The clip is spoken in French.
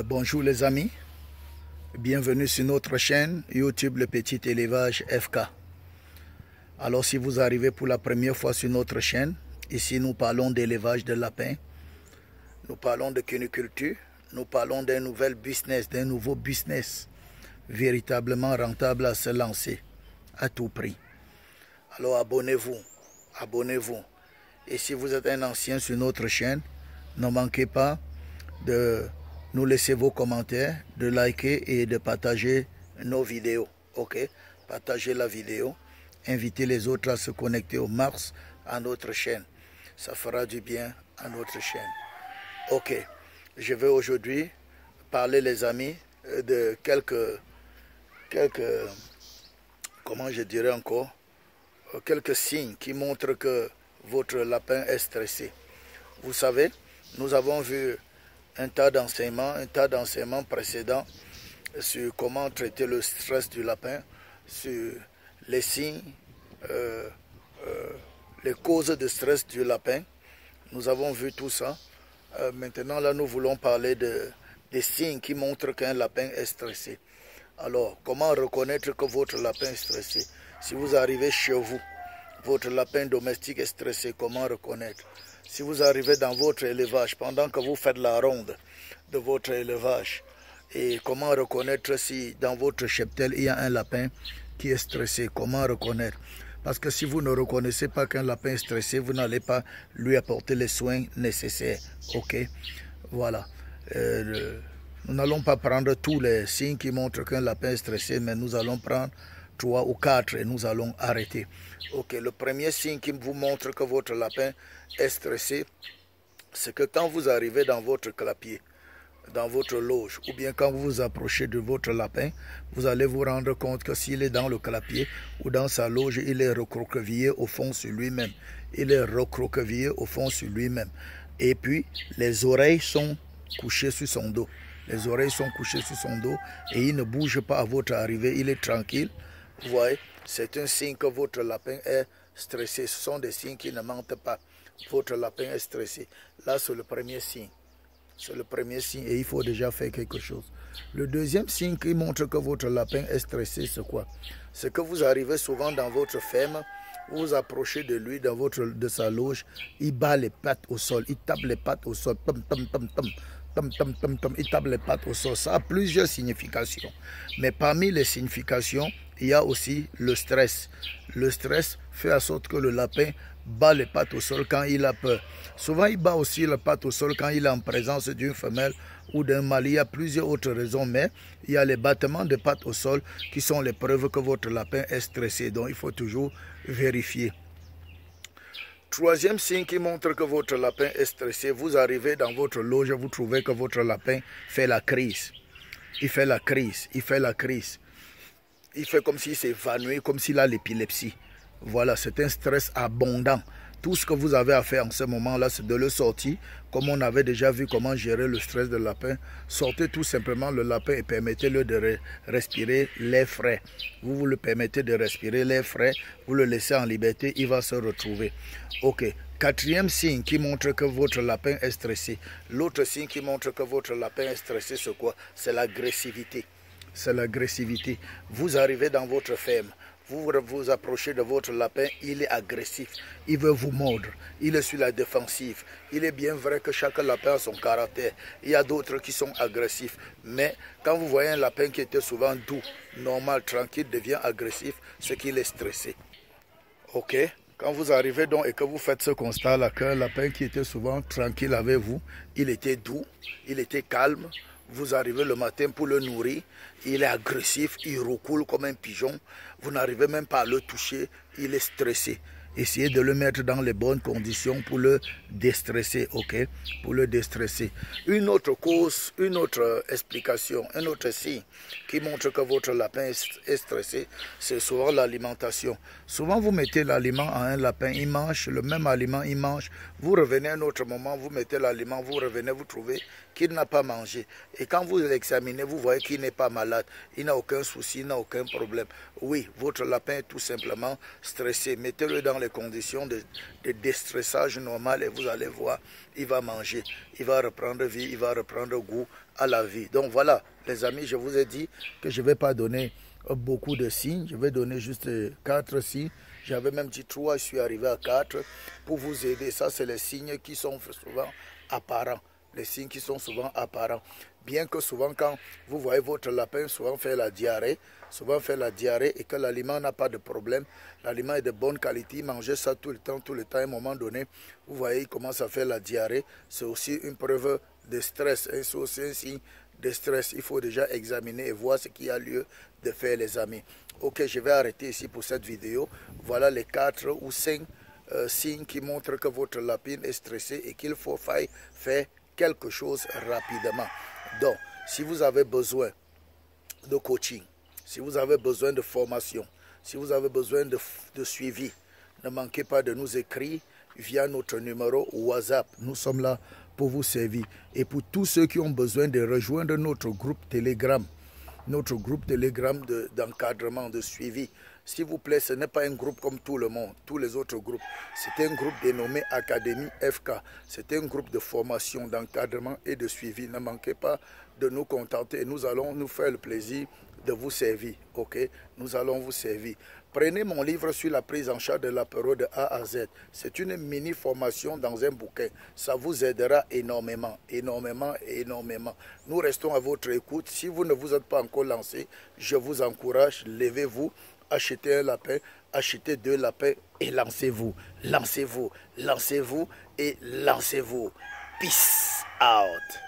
Bonjour les amis, bienvenue sur notre chaîne YouTube Le Petit Élevage FK. Alors si vous arrivez pour la première fois sur notre chaîne, ici nous parlons d'élevage de lapins, nous parlons de cuniculture, nous parlons d'un nouveau business véritablement rentable à se lancer à tout prix. Alors abonnez-vous. Et si vous êtes un ancien sur notre chaîne, ne manquez pas de nous laisser vos commentaires, de liker et de partager nos vidéos. Ok? Partagez la vidéo. Invitez les autres à se connecter au mars à notre chaîne. Ça fera du bien à notre chaîne. Ok. Je vais aujourd'hui parler, les amis, de quelques comment je dirais encore, quelques signes qui montrent que votre lapin est stressé. Vous savez, nous avons vu un tas d'enseignements précédents sur comment traiter le stress du lapin, sur les signes, les causes de stress du lapin. Nous avons vu tout ça. Maintenant, là, nous voulons parler des signes qui montrent qu'un lapin est stressé. Alors, comment reconnaître que votre lapin est stressé? Si vous arrivez chez vous, votre lapin domestique est stressé, comment reconnaître? Si vous arrivez dans votre élevage, pendant que vous faites la ronde de votre élevage, et comment reconnaître si dans votre cheptel, il y a un lapin qui est stressé? Comment reconnaître? Parce que si vous ne reconnaissez pas qu'un lapin est stressé, vous n'allez pas lui apporter les soins nécessaires. Ok? Voilà. Nous n'allons pas prendre tous les signes qui montrent qu'un lapin est stressé, mais nous allons prendre 3 ou 4 et nous allons arrêter. Ok, le premier signe qui vous montre que votre lapin est stressé, c'est que quand vous arrivez dans votre clapier, dans votre loge, ou bien quand vous vous approchez de votre lapin, vous allez vous rendre compte que s'il est dans le clapier ou dans sa loge, il est recroquevillé au fond sur lui-même. Il est recroquevillé au fond sur lui-même. Et puis, les oreilles sont couchées sur son dos. Les oreilles sont couchées sur son dos et il ne bouge pas à votre arrivée, il est tranquille. Vous voyez, c'est un signe que votre lapin est stressé. Ce sont des signes qui ne mentent pas. Votre lapin est stressé. Là, c'est le premier signe. C'est le premier signe et il faut déjà faire quelque chose. Le deuxième signe qui montre que votre lapin est stressé, c'est quoi? C'est que vous arrivez souvent dans votre ferme, vous vous approchez de lui, de sa loge, il bat les pattes au sol, il tape les pattes au sol, il tape les pattes au sol. Ça a plusieurs significations. Mais parmi les significations, il y a aussi le stress. Le stress fait en sorte que le lapin bat les pattes au sol quand il a peur. Souvent, il bat aussi les pattes au sol quand il est en présence d'une femelle ou d'un mâle. Il y a plusieurs autres raisons, mais il y a les battements de pattes au sol qui sont les preuves que votre lapin est stressé. Donc, il faut toujours vérifier. Troisième signe qui montre que votre lapin est stressé, vous arrivez dans votre loge, vous trouvez que votre lapin fait la crise. Il fait la crise. Il fait comme s'il s'évanouit, comme s'il a l'épilepsie. Voilà, c'est un stress abondant. Tout ce que vous avez à faire en ce moment-là, c'est de le sortir. Comme on avait déjà vu comment gérer le stress de lapin, sortez tout simplement le lapin et permettez-le de respirer l'air frais. Vous le permettez de respirer l'air frais, vous le laissez en liberté, il va se retrouver. Ok. Quatrième signe qui montre que votre lapin est stressé. L'autre signe qui montre que votre lapin est stressé, c'est quoi? C'est l'agressivité. C'est l'agressivité. Vous arrivez dans votre ferme, vous vous approchez de votre lapin, il est agressif, il veut vous mordre, il est sur la défensive. Il est bien vrai que chaque lapin a son caractère, il y a d'autres qui sont agressifs, mais quand vous voyez un lapin qui était souvent doux, normal, tranquille, devient agressif, c'est qu'il est stressé. Ok? Quand vous arrivez donc et que vous faites ce constat-là, qu'un lapin qui était souvent tranquille avec vous, il était doux, il était calme, vous arrivez le matin pour le nourrir, il est agressif, il recoule comme un pigeon, vous n'arrivez même pas à le toucher, il est stressé. Essayez de le mettre dans les bonnes conditions pour le déstresser, ok? Pour le déstresser. Une autre cause, une autre explication, un autre signe qui montre que votre lapin est stressé, c'est souvent l'alimentation. Souvent, vous mettez l'aliment à un lapin, il mange le même aliment, il mange. Vous revenez à un autre moment, vous mettez l'aliment, vous revenez, vous trouvez qu'il n'a pas mangé. Et quand vous l'examinez, vous voyez qu'il n'est pas malade, il n'a aucun souci, il n'a aucun problème. Oui, votre lapin est tout simplement stressé. Mettez-le dans les les conditions de déstressage normal et vous allez voir, il va manger, il va reprendre vie, il va reprendre goût à la vie. Donc voilà, les amis, je vous ai dit que je ne vais pas donner beaucoup de signes, je vais donner juste 4 signes. J'avais même dit 3, je suis arrivé à 4 pour vous aider. Ça, c'est les signes qui sont souvent apparents. Les signes qui sont souvent apparents. Bien que souvent, quand vous voyez votre lapin souvent faire la diarrhée, et que l'aliment n'a pas de problème, l'aliment est de bonne qualité, mangez ça tout le temps, à un moment donné, vous voyez, il commence à faire la diarrhée, c'est aussi une preuve de stress, c'est aussi un signe de stress. Il faut déjà examiner et voir ce qui a lieu de faire, les amis. Ok, je vais arrêter ici pour cette vidéo. Voilà les 4 ou 5 signes qui montrent que votre lapin est stressé et qu'il faut faire quelque chose rapidement. Donc, si vous avez besoin de coaching, si vous avez besoin de formation, si vous avez besoin de suivi, ne manquez pas de nous écrire via notre numéro WhatsApp. Nous sommes là pour vous servir. Et pour tous ceux qui ont besoin de rejoindre notre groupe Telegram d'encadrement, de suivi, s'il vous plaît, ce n'est pas un groupe comme tout le monde, tous les autres groupes. C'est un groupe dénommé Académie FK. C'est un groupe de formation, d'encadrement et de suivi. Ne manquez pas de nous contacter. Nous allons nous faire le plaisir de vous servir. Ok, nous allons vous servir. Prenez mon livre sur la prise en charge de l'apéro de A à Z. C'est une mini formation dans un bouquin. Ça vous aidera énormément, énormément, énormément. Nous restons à votre écoute. Si vous ne vous êtes pas encore lancé, je vous encourage, levez-vous, achetez un lapin, achetez 2 lapins et lancez-vous. Lancez-vous, lancez-vous et lancez-vous. Peace out.